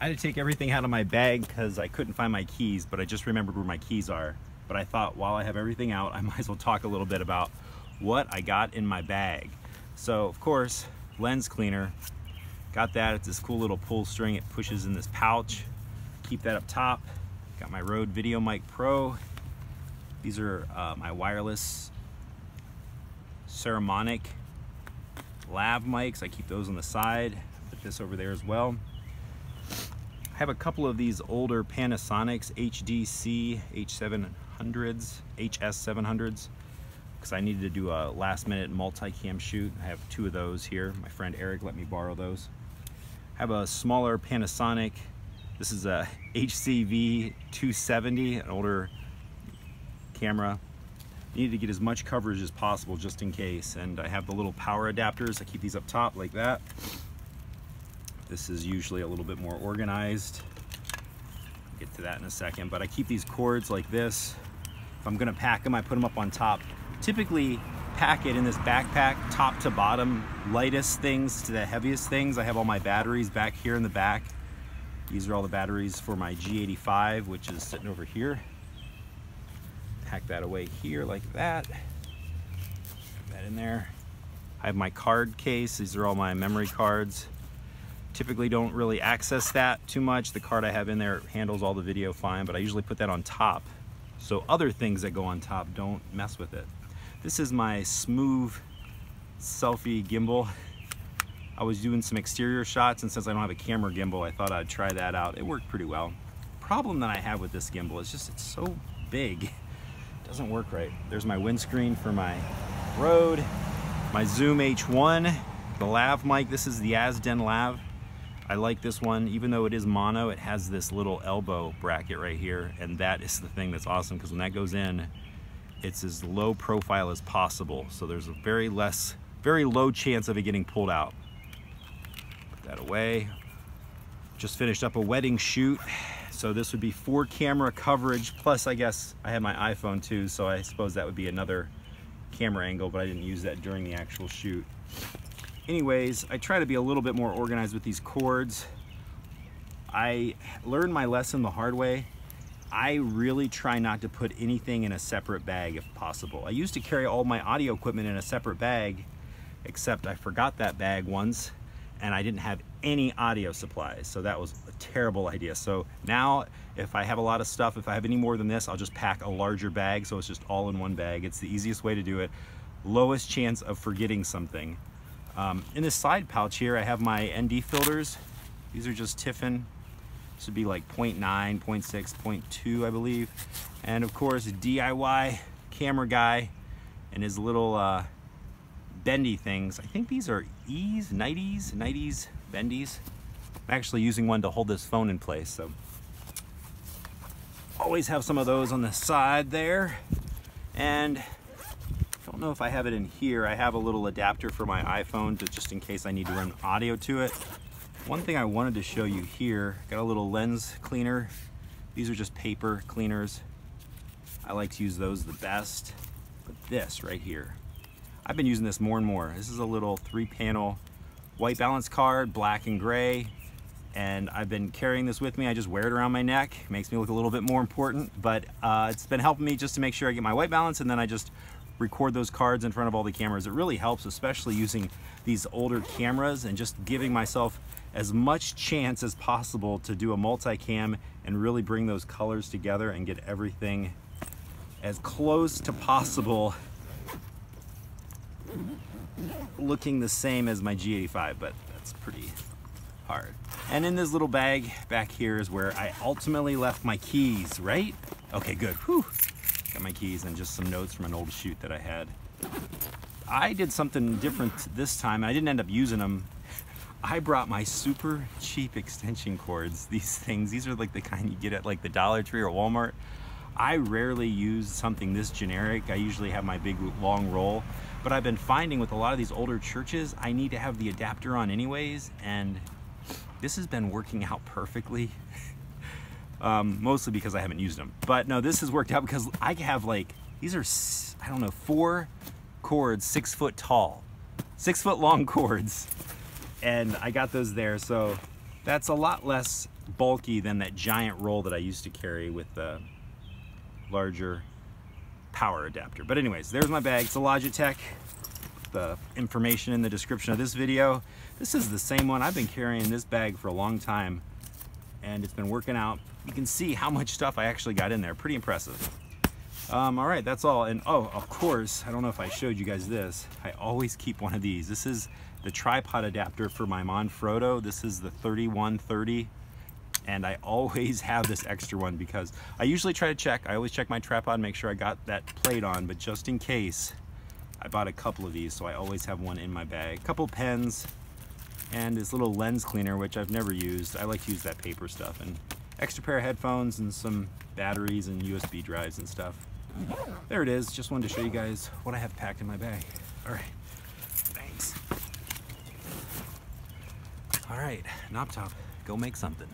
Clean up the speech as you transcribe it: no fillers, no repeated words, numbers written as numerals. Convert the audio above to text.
I had to take everything out of my bag because I couldn't find my keys, but I just remembered where my keys are. But I thought while I have everything out, I might as well talk a little bit about what I got in my bag. So of course, lens cleaner, got that. It's this cool little pull string. It pushes in this pouch. Keep that up top. Got my Rode VideoMic Pro. These are my wireless Ceramic lav mics. I keep those on the side. Put this over there as well. I have a couple of these older Panasonic HDC H700s, HS700s, because I needed to do a last minute multi-cam shoot. I have two of those here. My friend Eric let me borrow those. I have a smaller Panasonic. This is a HCV 270, an older camera. Needed to get as much coverage as possible just in case. And I have the little power adapters. I keep these up top like that. This is usually a little bit more organized. I'll get to that in a second, but I keep these cords like this. If I'm gonna pack them, I put them up on top. Typically pack it in this backpack, top to bottom, lightest things to the heaviest things. I have all my batteries back here in the back. These are all the batteries for my G85, which is sitting over here. Pack that away here like that. Put that in there. I have my card case. These are all my memory cards. Typically don't really access that too much. The card I have in there handles all the video fine, but I usually put that on top so other things that go on top don't mess with it. This is my SMOVE Selfie Gimbal. I was doing some exterior shots, and since I don't have a camera gimbal, I thought I'd try that out. It worked pretty well. Problem that I have with this gimbal is just it's so big. It doesn't work right. There's my windscreen for my Rode, my Zoom H1, the lav mic. This is the Azden Lav. I like this one, even though it is mono, it has this little elbow bracket right here, and that is the thing that's awesome, because when that goes in, it's as low profile as possible, so there's a very low chance of it getting pulled out. Put that away. Just finished up a wedding shoot, so this would be 4 camera coverage, plus I guess I had my iPhone too, so I suppose that would be another camera angle, but I didn't use that during the actual shoot. Anyways, I try to be a little bit more organized with these cords. I learned my lesson the hard way. I really try not to put anything in a separate bag if possible. I used to carry all my audio equipment in a separate bag, except I forgot that bag once and I didn't have any audio supplies, so that was a terrible idea. So now if I have a lot of stuff, if I have any more than this, I'll just pack a larger bag so it's just all in one bag. It's the easiest way to do it. Lowest chance of forgetting something. In this side pouch here, I have my ND filters. These are just Tiffen. This would be like 0.9, 0.6, 0.2, I believe. And of course, DIY camera guy and his little bendy things. I think these are Nite's bendies. I'm actually using one to hold this phone in place, so always have some of those on the side there. And I don't know if I have it in here. I have a little adapter for my iPhone to just in case I need to run audio to it. One thing I wanted to show you here, got a little lens cleaner. These are just paper cleaners. I like to use those the best. But this right here, I've been using this more and more. This is a little 3-panel white balance card, black and gray. And I've been carrying this with me. I just wear it around my neck. Makes me look a little bit more important, but it's been helping me just to make sure I get my white balance, and then I just record those cards in front of all the cameras. It really helps, especially using these older cameras and just giving myself as much chance as possible to do a multicam and really bring those colors together and get everything as close to possible looking the same as my G85, but that's pretty hard. And in this little bag back here is where I ultimately left my keys, right? Okay, good. Whew. Got my keys and just some notes from an old shoot that I had. I did something different this time. I didn't end up using them. I brought my super cheap extension cords. These things, these are like the kind you get at like the Dollar Tree or Walmart. I rarely use something this generic. I usually have my big long roll, but I've been finding with a lot of these older churches, I need to have the adapter on anyways, and this has been working out perfectly. Mostly because I haven't used them. But no, this has worked out because I have like, these are, I don't know, 4 cords, 6 foot tall, 6 foot long cords. And I got those there. So that's a lot less bulky than that giant roll that I used to carry with the larger power adapter. But anyways, there's my bag. It's a Logitech. The information in the description of this video. This is the same one. I've been carrying this bag for a long time, and it's been working out. You can see how much stuff I actually got in there. Pretty impressive. All right, that's all. And oh, of course, I don't know if I showed you guys this. I always keep one of these. This is the tripod adapter for my Manfrotto. This is the 3130. And I always have this extra one because I usually try to check. I always check my tripod, make sure I got that plate on, but just in case, I bought a couple of these, so I always have one in my bag. A couple pens and this little lens cleaner, which I've never used. I like to use that paper stuff, and extra pair of headphones and some batteries and USB drives and stuff. There it is. Just wanted to show you guys what I have packed in my bag. All right, thanks. All right, Knob Top, go make something.